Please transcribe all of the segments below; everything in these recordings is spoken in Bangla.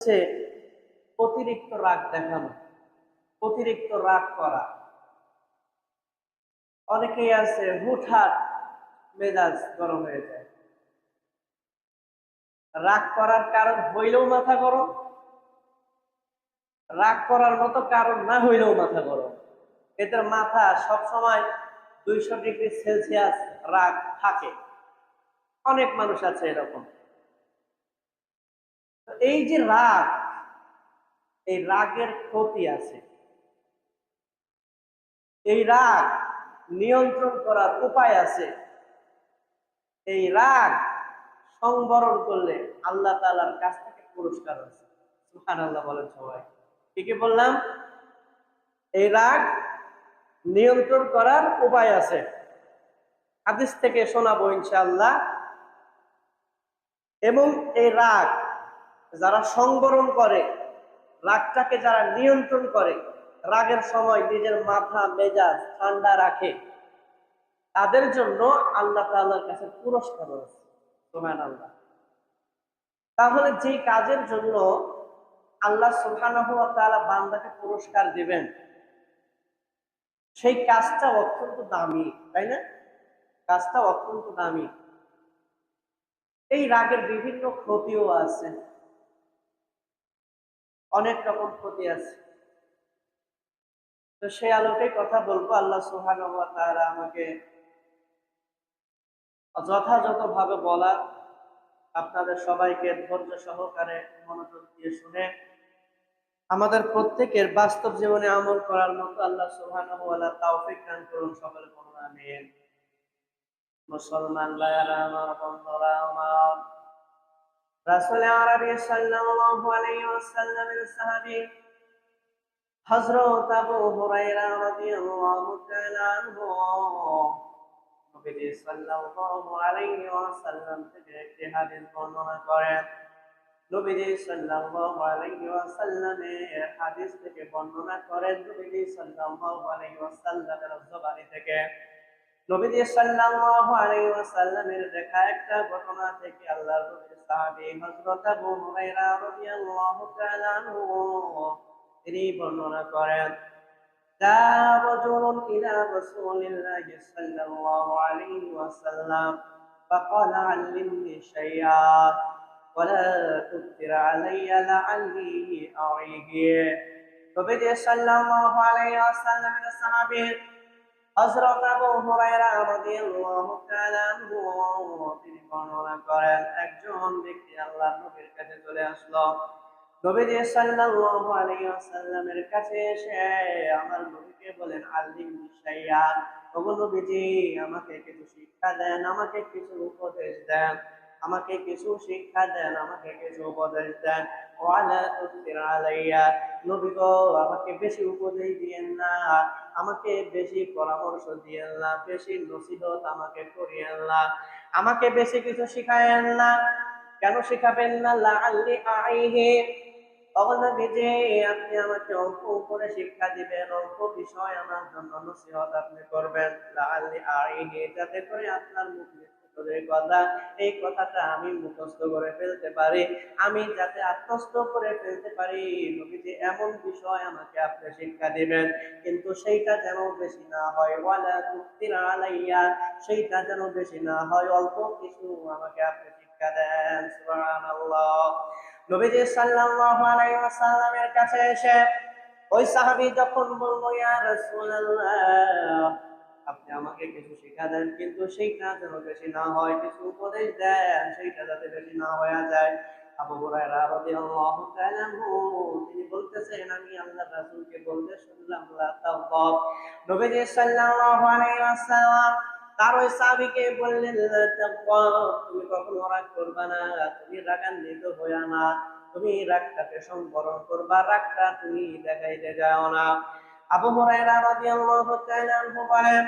হচ্ছে অতিরিক্ত রাগ দেখানো, অতিরিক্ত রাগ করা। অনেকেই আছে হুটহাট মেজাজ গরম হয়ে যায়, রাগ করার কারণ হইলেও মাথা গরম, রাগ করার মতো কারণ না হইলেও মাথা গরম। এদের মাথা সবসময় 200 ডিগ্রি সেলসিয়াস রাগ থাকে। অনেক মানুষ আছে এরকম। এই যে রাগ, এই রাগের ক্ষতি আছে। এই রাগ নিয়ন্ত্রণ করার উপায় আছে। এই রাগ সংবরণ করলে আল্লাহ তাআলার কাছ থেকে পুরস্কার আছে। সুবহানাল্লাহ বলেন সবাই। কি বললাম? এই রাগ নিয়ন্ত্রণ করার উপায় আছে। হাদিস থেকে শোনাবো ইনশাআল্লাহ। এবং এই রাগ যারা সংবরণ করে, রাগটাকে যারা নিয়ন্ত্রণ করে, রাগের সময় নিজের মাথা মেজাজ ঠান্ডা রাখে, তাদের জন্য আল্লাহ তাআলার কাছে পুরস্কার আছে। সুবহানাল্লাহ। তাহলে যে কাজের জন্য আল্লাহ সুবহানাহু ওয়া তাআলা বান্দাকে পুরস্কার দিবেন, সেই কাজটা অত্যন্ত দামি, তাই না? কাজটা অত্যন্ত দামি। এই রাগের বিভিন্ন ক্ষতিও আছে, অনেক রকম ক্ষতি আছে। তো সেই আলোকে কথা বলবো। আল্লাহ সুবহানাহু ওয়া তাআলা আমাকে যথাযথভাবে বলা, আপনাদের সবাইকে ধৈর্য সহকারে মনোযোগ দিয়ে শুনে আমাদের প্রত্যেকের বাস্তব জীবনে আমল করার মতো আল্লাহ সুবহানাহু ওয়া তাআলা তৌফিক দান করুন। সকলে বলুন আমিন। মুসলমান ভাইয়েরা আমার, বন্ধুরা আমার, রাসূল আরবি সাল্লাল্লাহু আলাইহি ওয়াসাল্লামের সাহাবী হযরত আবু হুরায়রা রাদিয়াল্লাহু তাআলা আনহু নবী সাল্লাল্লাহু আলাইহি ওয়াসাল্লাম থেকে একটি হাদিস বর্ণনা করেন। নবীজি সাল্লাল্লাহু আলাইহি ওয়াসাল্লামের হাদিস থেকে বর্ণনা করেন, নবীজি সাল্লাল্লাহু আলাইহি ওয়াসাল্লামের জবানি থেকে। নবীজি সাল্লাল্লাহু আলাইহি ওয়াসাল্লামের দেখা একটা ঘটনা থেকে আল্লাহর নবীর সাহাবী হযরত আবু হুরায়রা রাদিয়াল্লাহু তাআলা আনহু তিনি বর্ণনা করেন, জা রাজুলুন ইলা রাসূলিল্লাহি সাল্লাল্লাহু আলাইহি ওয়াসাল্লাম ফাকালা আল্লিমনি শাইআ ওয়ালা তুকতির আলাইয়া লাআল্লি আ'ইহি। নবীজি সাল্লাল্লাহু আলাইহি ওয়াসাল্লামের সাহাবী হযরত আবু হুরায়রা রাদিয়াল্লাহু তাআলা আনহু তিনি বর্ণনা করেন, একজন ব্যক্তি আল্লাহর নবীর কাছে চলে আসলো। নবীজি সাল্লাল্লাহু আলাইহি ওয়াসাল্লামের কাছে এসে আমার নবীকে বলেন, আল্লিমনি শাইআ, ওগো নবীজি আমাকে কিছু শিক্ষা দেন, আমাকে কিছু উপদেশ দেন, আমাকে কিছু শিক্ষা দেন, আমাকে কিছু উপদেশ দেন। ওয়ালা তুসির আলাইয়া, নবী গো আমাকে বেশি উপদেশ দিয়েন না, আমাকে বেশি পরামর্শ দিয়েন না, বেশি নসিহত আমাকে করিয়েন না, আমাকে বেশি কিছু শিখায়েন না। কেন শিখাবেন না? লাআল্লি আ'ইহি, নবীজি আপনি আমাকে অল্প করে শিক্ষা দিবেন, অল্প বিষয় আমার জন্য নসিহত আপনি করবেন। লাআল্লি আ'ইহি, যাতে করে আপনার মুখ কথা, এই কথাটা আমি মুখস্থ করে ফেলতে পারি, আমি যাতে আত্মস্থ করে ফেলতে পারি। নবীজি এমন বিষয় আমাকে আপনি শিক্ষা দিবেন, কিন্তু সেইটা যেন বেশি না হয়। ওয়ালা তুকতির আলাইয়া, সেইটা যেন বেশি না হয়, অল্প কিছু আমাকে আপনি শিক্ষা দেন। সুবহানাল্লাহ। নবীজি সাল্লাল্লাহু আলাইহি ওয়াসাল্লামের কাছে এসে ওই সাহাবী যখন বলল, ইয়া রাসূলুল্লাহ আপনি আমাকে কিছু শিক্ষা দেন, কিন্তু সেইটা যেন বেশি না হয়, কিছু উপদেশ দেন, সেইটা যাতে বেশি না হয়ে যায়। আবু হুরায়রা রাদিয়াল্লাহু তাআলা আনহু তিনি বলতেছেন, আমি আল্লাহর রাসূলকে বলতে শুনলাম, লা তাগদাব। নবীজি সাল্লাল্লাহু আলাইহি ওয়াসাল্লাম তার ওই সাহাবীকে বললেন, লা তাগদাব, তুমি কখনো রাগ করবা না, তুমি রাগান্বিত হইয়া না, তুমি রাগটাকে সংবরণ করবা, রাগটা তুমি দেখাইতে যাও না। আবু হুরায়রা রাদিয়াল্লাহু তাআলা আনহু বলেন,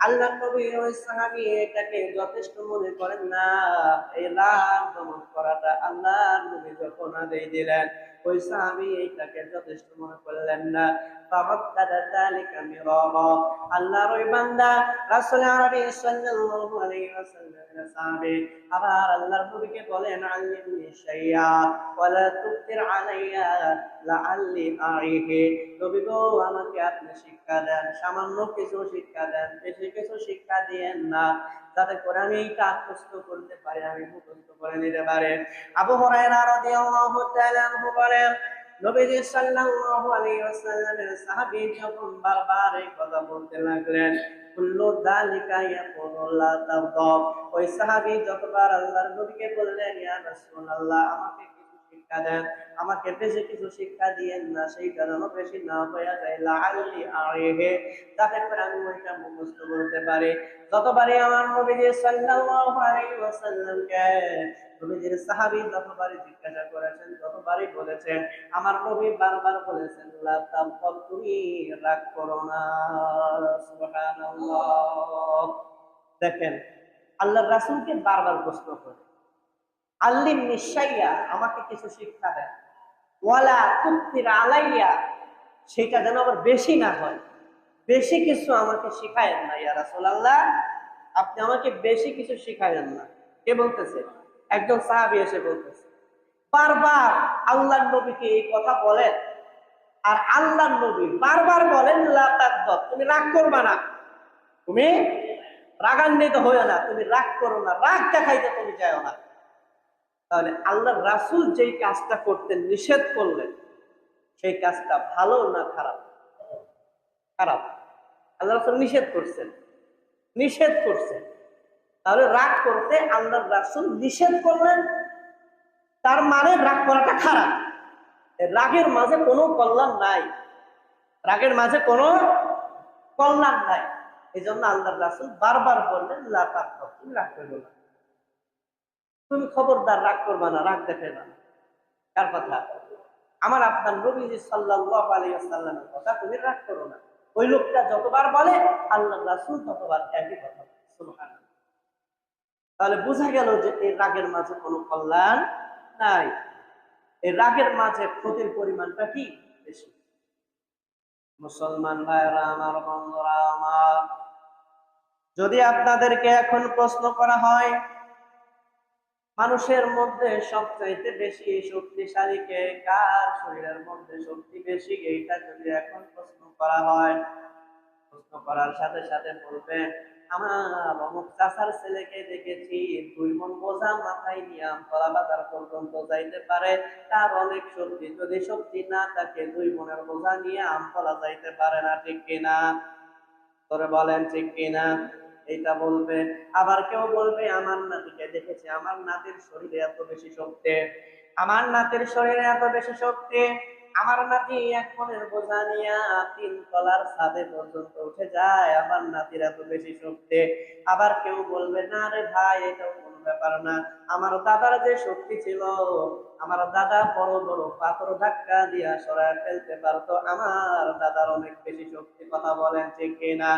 আল্লাহর নবীর ওই সাহাবী এটাকে যথেষ্ট মনে করেন না। এই রাগ দমন করাটা আল্লাহর নবী যখন আদেশ দিলেন, ওই সাহাবী এইটাকে যথেষ্ট মনে করলেন না। ফারাদ্দাদা যালিকা মিরারা। আল্লাহর ওই বান্দা রাসূল আরবি সাল্লাল্লাহু আলাইহি ওয়াসাল্লামের সাহাবী আবার আল্লাহর নবীকে বলেন, আল্লিমনি শাইয়া ওয়ালা তুকতির আলাইয়া লাআল্লি আইহি। নবী গো, আমাকে আপনি শিক্ষা দেন, সামান্য কিছু শিক্ষা দেন, বেশি কিছু শিক্ষা দিয়েন না, যাতে করে আমি এইটা আত্মস্থ করতে পারি, আমি মুখস্থ করে নিতে পারি। আবু হুরায়রা রাদিয়াল্লাহু তাআলা আনহু বলেন, নবীজি সাল্লাল্লাহু আলাইহি ওয়াসাল্লামের সাহাবী যখন বারবার এই কথা বলতে লাগলেন, কুল্লু যালিকা ইয়াকুলু লা তাগদাব। ওই সাহাবী যতবার আল্লাহর নবীকে বললেন, ইয়া রাসূলুল্লাহ, আমাকে কিছু শিক্ষা দেন, আমাকে বেশি কিছু শিক্ষা দিয়েন না, সেইটা যেন বেশি না হয়ে যায়, লাআল্লি আইহি, যাতে করে আমি ওইটা মুখস্থ করতে পারি। যতবারই আমার নবীজি সাল্লাল্লাহু আলাইহি ওয়াসাল্লামকে নবীজির সাহাবী যতবারই জিজ্ঞাসা করেছেন, যতবারই বলেছেন, আমার নবী বারবার বলেছেন, লা তাগদাব, তুমি রাগ করো না। সুবহানাল্লাহ। দেখেন, আল্লাহর রাসূলকে বারবার প্রশ্ন করে, আল্লিমনি শাইয়া, আমাকে কিছু শিক্ষা দেন, ওয়ালা তুকতির আলাইয়া, সেটা যেন আবার বেশি না হয়, বেশি কিছু আমাকে শিখায়েন না ইয়া রাসূলুল্লাহ, আপনি আমাকে বেশি কিছু শিখায়েন না। কে বলতেছে? একজন সাহাবী এসে বলতেছে। বারবার আল্লাহর নবীকে এই কথা বলেন, আর আল্লাহর নবী বারবার বলেন, লা তাগদাব, তুমি রাগ করবা না, তুমি রাগান্বিত হইও না, তুমি রাগ করো না, রাগ দেখাইতে তুমি যাও না। তাহলে আল্লাহর রাসূল যেই কাজটা করতে নিষেধ করলেন, সেই কাজটা ভালো না খারাপ? খারাপ। আল্লাহ রাসূল নিষেধ করছেন, নিষেধ করছেন। তাহলে রাগ করতে আল্লাহর রাসূল নিষেধ করলেন, তার মানে রাগ করাটা খারাপ। রাগের মাঝে কোনো কল্যাণ নাই, রাগের মাঝে কোনো কল্যাণ নাই। এই জন্য আল্লাহর রাসূল বারবার বললেন, লা তাগদাব, তুমি রাগ করবে না, তুমি খবরদার রাগ করবা না, রাগ দেখাইবা না। কার কথা? আমার আপনার নবীজি সাল্লাল্লাহু আলাইহি ওয়াসাল্লামের কথা, তুমি রাগ করো না। ওই লোকটা যতবার বলে, আল্লাহর রাসূল ততবার একই কথা। সুবহানাল্লাহ। তাহলে বোঝা গেল যে এই রাগের মাঝে কোনো কল্যাণ নাই, এই রাগের মাঝে ক্ষতির পরিমাণটা কি বেশি। মুসলমান ভাইরা আমার, বন্ধুরা আমার, যদি আপনাদেরকে এখন প্রশ্ন করা হয়, মানুষের মধ্যে সবচাইতে বেশি শক্তিশালী কে, কার শরীরের মধ্যে শক্তি বেশি, এইটা যদি এখন প্রশ্ন করা হয়, প্রশ্ন করার সাথে সাথে বলবে, আমার অমুক চাচার ছেলেকে দেখেছি 2 মণ বোঝা মাথায় নিয়ে আমতলা বাজার পর্যন্ত যাইতে পারে, তার অনেক শক্তি। যদি শক্তি না থাকে, 2 মণের বোঝা নিয়ে আমতলা যাইতে পারে না, ঠিক কিনা? তোরে বলেন ঠিক কিনা? এইটা বলবে। আবার কেউ বলবে, আমার নাতিকে দেখেছি, আমার নাতির শরীরে এত বেশি শক্তি, আমার নাতির শরীরে এত বেশি শক্তি, আমার নাতি 1 মণের বোঝা নিয়ে 3 তলার ছাদে পর্যন্ত উঠে যায়, আমার নাতির এত বেশি শক্তি। আবার কেউ বলবে, না রে ভাই, এটাও কোনো ব্যাপার না, আমার দাদার যে শক্তি ছিল, আমার দাদা বড় বড় পাথর ধাক্কা দিয়া সরায় ফেলতে পারতো, আমার দাদার অনেক বেশি শক্তি। কথা বলেন ঠিক কিনা?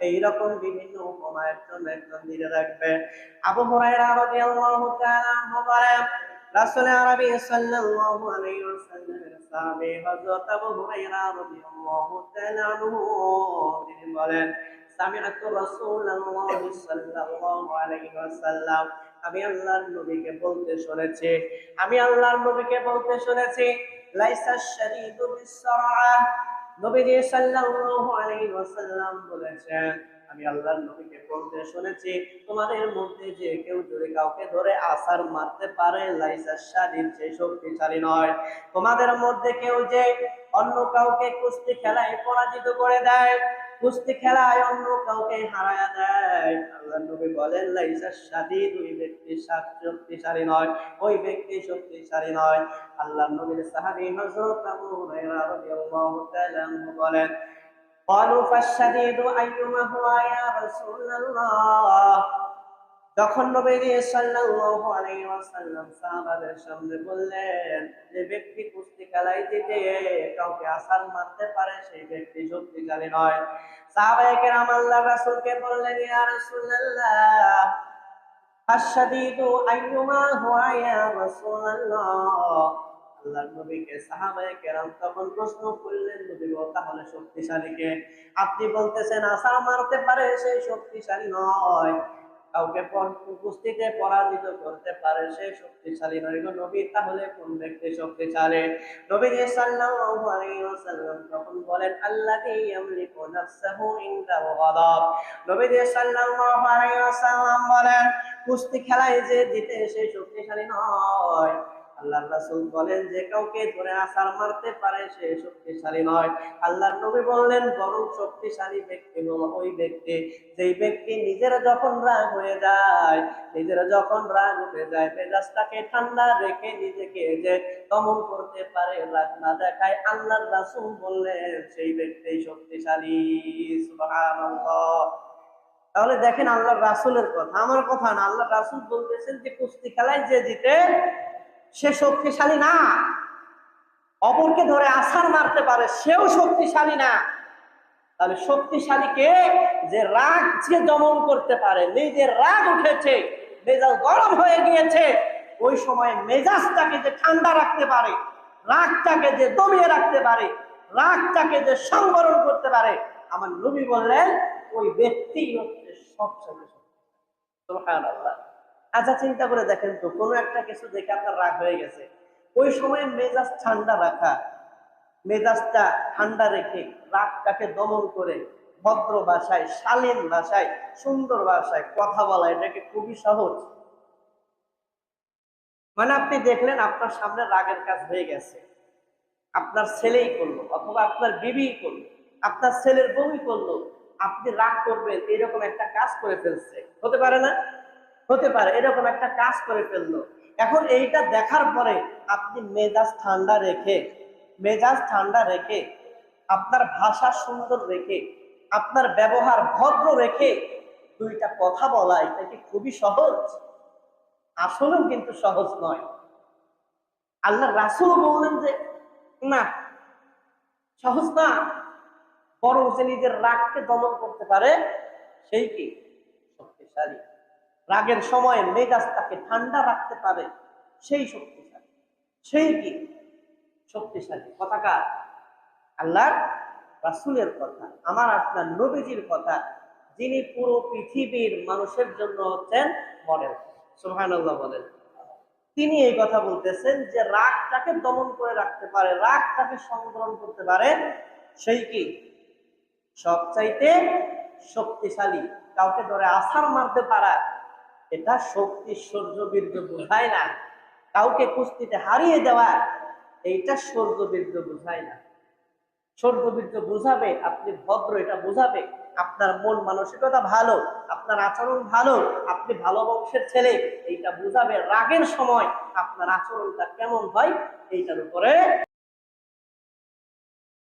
এইরকম বিভিন্ন উপমা একজন একজন দিতে থাকবে। আবু হুরায়রা রাদিয়াল্লাহু তাআলা আনহু বলেন, রাসূল আরবি সাল্লাল্লাহু আলাইহি ওয়াসাল্লামের সাহাবী হযরত আবু হুরায়রা রাদিয়াল্লাহু তাআলা আনহু তিনি বলেন, সামিআতু রাসূলুল্লাহি সাল্লাল্লাহু আলাইহি ওয়াসাল্লাম, আমি আল্লাহর নবীকে বলতে শুনেছি, আমি আল্লাহর নবীকে বলতে শুনেছি, লাইসাশ শাদীদু বিসসারআ, নবীজি সাল্লাল্লাহু আলাইহি ওয়াসাল্লাম বলেছেন, আমি আল্লাহর নবীকে বলতে শুনেছি, তোমাদের মধ্যে যে কেউ যদি কাউকে ধরে আছার মারতে পারে, লাইসা শাদীদ, সে শক্তিশালী নয়। তোমাদের মধ্যে কেউ যে অন্য কাউকে কুস্তি খেলায় পরাজিত করে দেয়, কুস্তি খেলায় অন্য কাউকে হারায়া দেয়, আল্লাহর নবী বলেন, লাইসা শাদীদ, ওই ব্যক্তি শক্তিশালী নয়, ওই ব্যক্তি শক্তিশালী নয়। আল্লাহর নবীর সাহাবী হযরত আবু হুরায়রা রাদিয়াল্লাহু তাআলা আনহু বলেন, ক্বালু ফাশ-শাদীদু আইয়ুমা হুয়া ইয়া রাসূলুল্লাহ। যখন নবী সাল্লাল্লাহু আলাইহি ওয়াসাল্লাম সাহাবাদের সামনে বললেন, যে ব্যক্তি কুস্তি খেলায় জিতে কাউকে আছাড় মারতে পারে, সেই ব্যক্তি শক্তিশালী নয়। সাহাবায়ে কেরাম আল্লাহর রাসূলকে বললেন, ইয়া রাসূলুল্লাহ, ফাশ-শাদীদু আইয়ুমা হুয়া ইয়া রাসূলুল্লাহ, আল্লাহর নবীকে সাহাবায়ে কেরাম তখন প্রশ্ন করলেন, নবী গো তাহলে শক্তিশালী কে? আপনি বলতেছেন আসার মারতে পারে সেই শক্তিশালী নয়, কাউকে কুস্তিতে পরাজিত করতে পারে সেই শক্তিশালী নয় গো নবী, তাহলে কোন ব্যক্তি শক্তিশালী? নবীজি সাল্লাল্লাহু আলাইহি ওয়াসাল্লাম তখন বলেন আল্লাযী ইয়ামলিকু নাফসাহু ইনদাল গাদাব। নবীজি সাল্লাল্লাহু আলাইহি ওয়াসাল্লাম বলেন কুস্তি খেলায় যে জিতে সেই শক্তিশালী নয়। আল্লাহর রাসূল বলেন যে কাউকে ধরে আছাড় মারতে পারে সে শক্তিশালী নয়। আল্লাহর নবী বললেন বরং শক্তিশালী ব্যক্তি হলো ওই ব্যক্তি যেই ব্যক্তি নিজের যখন রাগ হয়ে যায়, নিজের যখন রাগ উঠে যায়, মেজাজটাকে ঠান্ডা রেখে নিজেকে যে দমন করতে পারে, রাগ না দেখায়, আল্লাহর রাসূল বললেন সেই ব্যক্তি শক্তিশালী। সুবহানাল্লাহ। তাহলে দেখেন আল্লাহর রাসূলের কথা, আমার কথা না, আল্লাহর রাসূল বলতেছেন যে কুস্তি খেলায় যে জিতে সে শক্তিশালী না, অপরকে ধরে আছাড় মারতে পারে সেও শক্তিশালী না। তাহলে শক্তিশালী কে? যে রাগ যে দমন করতে পারে, নিজের রাগ উঠেছে, মেজাজ গরম হয়ে গিয়েছে, ওই সময় মেজাজটাকে যে ঠান্ডা রাখতে পারে, রাগটাকে যে দমিয়ে রাখতে পারে, রাগটাকে যে সংবরণ করতে পারে, আমার নবী বললেন ওই ব্যক্তি হচ্ছে সবচেয়ে সুবহানাল্লাহ। আচ্ছা চিন্তা করে দেখেন তো, কোনো একটা কিছু দেখে আপনার রাগ হয়ে গেছে, ওই সময় মেজাজ ঠান্ডা রাখা, মেজাজটা ঠান্ডা রেখে রাগটাকে দমন করে ভদ্র ভাষায়, শালীন ভাষায়, সুন্দর ভাষায় কথা বলা, এটাকে খুবই সহজ। মানে আপনি দেখলেন আপনার সামনে রাগের কাজ হয়ে গেছে, আপনার ছেলেই করলো অথবা আপনার বিবি করলো, আপনার ছেলের বউই করলো, আপনি রাগ করবেন এরকম একটা কাজ করে ফেলছে, হতে পারে না? হতে পারে, এরকম একটা কাজ করে ফেললো। এখন এইটা দেখার পরে আপনি মেজাজ ঠান্ডা রেখে, মেজাজ ঠান্ডা রেখে, আপনার ভাষা সুন্দর রেখে, আপনার ব্যবহার ভদ্র রেখে দুইটা কথা বলা, এটা কি খুবই সহজ? আসলেও কিন্তু সহজ নয়। আল্লাহ রাসূল বললেন যে না, সহজ না, বরং যে নিজের রাগকে দমন করতে পারে সেই কি শক্তিশালী। রাগের সময় মেজাজটাকে ঠান্ডা রাখতে পারে সেই শক্তিশালী, সেই কি শক্তিশালী। কথাকার আল্লাহর রাসূলের কথা, আমার আপনার নবীজির কথা, যিনি পুরো পৃথিবীর মানুষের জন্য হচ্ছেন মডেল। সুবহানাল্লাহ বলেন। তিনি এই কথা বলতেছেন যে রাগটাকে দমন করে রাখতে পারে, রাগটাকে সংবরণ করতে পারে সেই কি সবচাইতে শক্তিশালী। কাউকে ধরে আছাড় মারতে পারা এটা শক্তি, শৌর্য, বীর্য বোঝায় না। কাউকে কুস্তিতে হারিয়ে দেওয়া এইটা শৌর্য, বীর্য বোঝায় না। শৌর্য বীর্য বোঝাবে আপনি ভদ্র, এটা বোঝাবে আপনার মন মানসিকতা ভালো, আপনার আচরণ ভালো, আপনি ভালো বংশের ছেলে, এইটা বোঝাবে রাগের সময় আপনার আচরণটা কেমন হয় এইটার উপরে